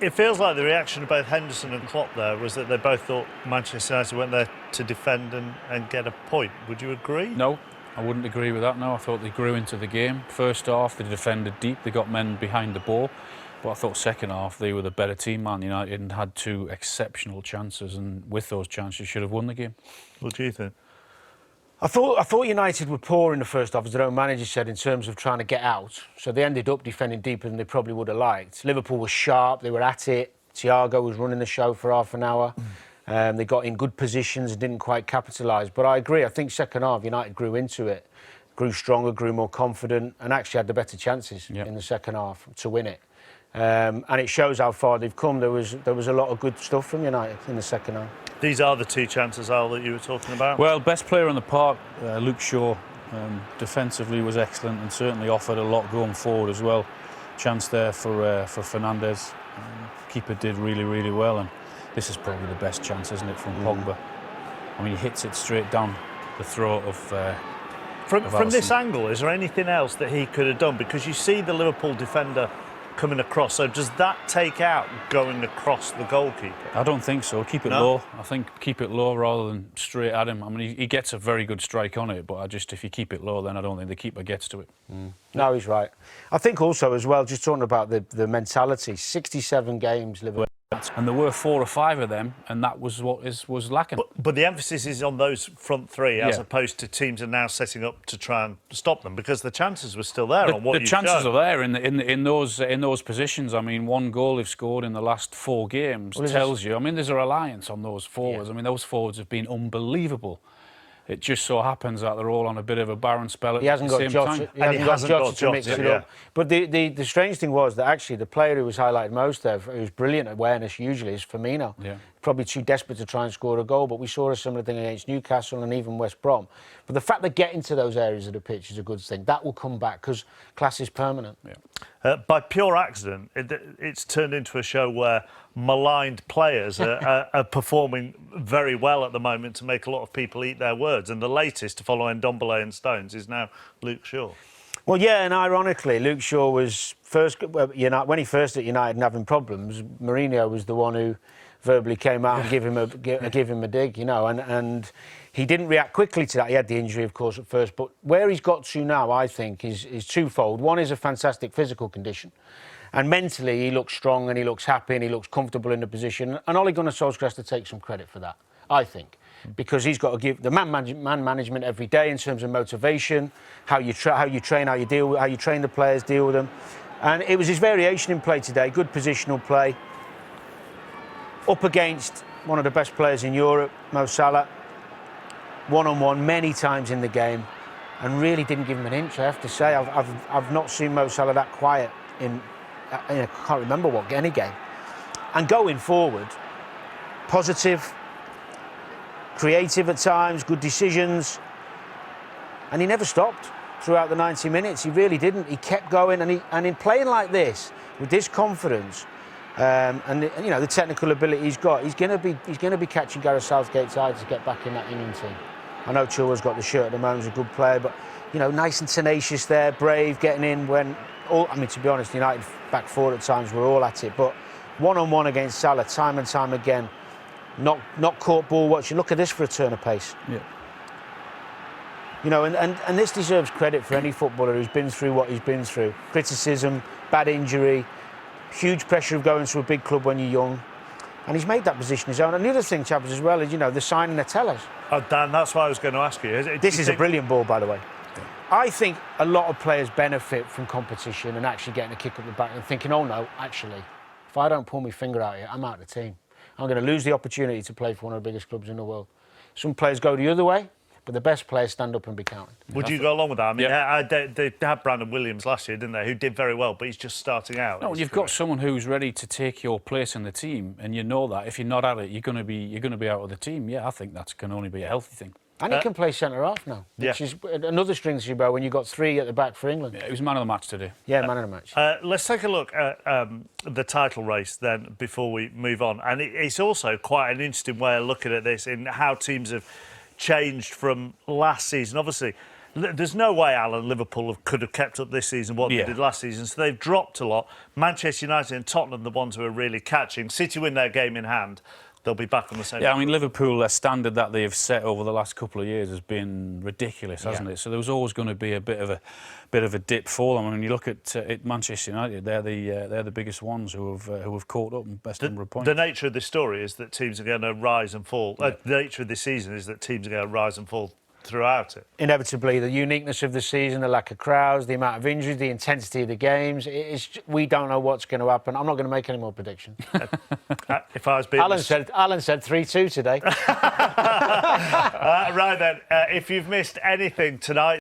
It feels like the reaction of both Henderson and Klopp there was that they both thought Manchester United went there to defend and get a point. Would you agree? No, I wouldn't agree with that, no. I thought they grew into the game. First half, they defended deep, they got men behind the ball. But I thought second half, they were the better team, Man United, and had two exceptional chances. And with those chances, should have won the game. What do you think? I thought United were poor in the first half, as their own manager said, in terms of trying to get out. So they ended up defending deeper than they probably would have liked. Liverpool was sharp, they were at it. Thiago was running the show for half an hour. They got in good positions and didn't quite capitalise. But I agree, I think second half United grew into it, grew stronger, grew more confident, and actually had the better chances in the second half to win it. And it shows how far they've come. There was a lot of good stuff from United in the second half. These are the two chances, Al, that you were talking about? Well, best player on the park, Luke Shaw, defensively was excellent and certainly offered a lot going forward as well. Chance there for Fernandes. Keeper did really, really well, and this is probably the best chance, isn't it, from Pogba? I mean, he hits it straight down the throat of From this angle, is there anything else that he could have done? Because you see the Liverpool defender coming across, so does that take out going across the goalkeeper? I don't think so. Keep it low. I think keep it low rather than straight at him. I mean, he gets a very good strike on it, but if you keep it low, then I don't think the keeper gets to it. No, he's right. I think also as well, just talking about the mentality, 67 games Liverpool. And there were 4 or 5 of them, and that was what was lacking. But the emphasis is on those front three, as opposed to teams are now setting up to try and stop them, because the chances were still there on what the chances are there in those positions. I mean, 1 goal they've scored in the last 4 games tells you. I mean, there's a reliance on those forwards. I mean, those forwards have been unbelievable. It just so happens that they're all on a bit of a barren spell at the same time. He hasn't got Jota to mix it up. But the strange thing was that actually the player who was highlighted most there, who's brilliant at awareness usually, is Firmino. Yeah. Probably too desperate to try and score a goal, but we saw a similar thing against Newcastle and even West Brom. But the fact they get into those areas of the pitch is a good thing. That will come back because class is permanent. Yeah. By pure accident, it's turned into a show where maligned players are performing very well at the moment to make a lot of people eat their words. And the latest to follow Ndombele and Stones is now Luke Shaw. Well, yeah, and ironically, Luke Shaw was when he first at United and having problems, Mourinho was the one who verbally came out and give him a dig, you know, and he didn't react quickly to that. He had the injury, of course, at first, but where he's got to now, I think, is twofold. One is a fantastic physical condition, and mentally he looks strong and he looks happy and he looks comfortable in the position. And Ole Gunnar Solskjaer has to take some credit for that, I think, because he's got to give the man management every day in terms of motivation, how you train, how you train the players, deal with them. And it was his variation in play today, good positional play, up against one of the best players in Europe, Mo Salah, one-on-one many times in the game, and really didn't give him an inch, I have to say. I've not seen Mo Salah that quiet in I can't remember any game. And going forward, positive, creative at times, good decisions, and he never stopped throughout the 90 minutes. He really didn't. He kept going, and in playing like this, with this confidence, and you know the technical ability he's got, he's going to be catching Gareth Southgate's eye to get back in that England team. I know Chilwell's got the shirt at the moment, he's a good player, but you know, nice and tenacious there, brave, getting in when to be honest, United back four at times were all at it, but one-on-one against Salah, time and time again, not caught ball watching. Look at this for a turn of pace. Yeah. You know, and this deserves credit for any footballer who's been through what he's been through. Criticism, bad injury, huge pressure of going to a big club when you're young. And he's made that position his own. And the other thing, chaps, as well, is, you know, the signing of Tellers. Oh, Dan, that's what I was going to ask you. This is a brilliant ball, by the way. I think a lot of players benefit from competition and actually getting a kick up the back and thinking, oh no, actually, if I don't pull my finger out here, I'm out of the team. I'm going to lose the opportunity to play for one of the biggest clubs in the world. Some players go the other way, but the best players stand up and be counted. Would you go along with that? I mean, they had Brandon Williams last year, didn't they, who did very well, but he's just starting out. No, you've got someone who's ready to take your place in the team, and you know that if you're not at it, you're going to be out of the team. Yeah, I think that can only be a healthy thing. And he can play centre-half now, which is another string to your bow when you've got three at the back for England. Yeah, he was man of the match today. Yeah, man of the match. Let's take a look at the title race then before we move on. And it's also quite an interesting way of looking at this in how teams have changed from last season. Obviously, There's no way, Alan, Liverpool could have kept up this season what they did last season. So they've dropped a lot. Manchester United and Tottenham, the ones who are really catching. City win their game in hand. They'll be back on the same. Yeah, I mean, Liverpool, their standard that they have set over the last couple of years has been ridiculous, hasn't it? So there was always going to be a bit of a dip for them. I mean, when you look at Manchester United, they're the biggest ones who have caught up and best number of points. The nature of this story is that teams are going to rise and fall. The nature of this season is that teams are going to rise and fall throughout it. Inevitably, the uniqueness of the season, the lack of crowds, the amount of injuries, the intensity of the games. We don't know what's going to happen. I'm not going to make any more predictions. If I was being Alan said 3-2 today. Right then, if you've missed anything tonight.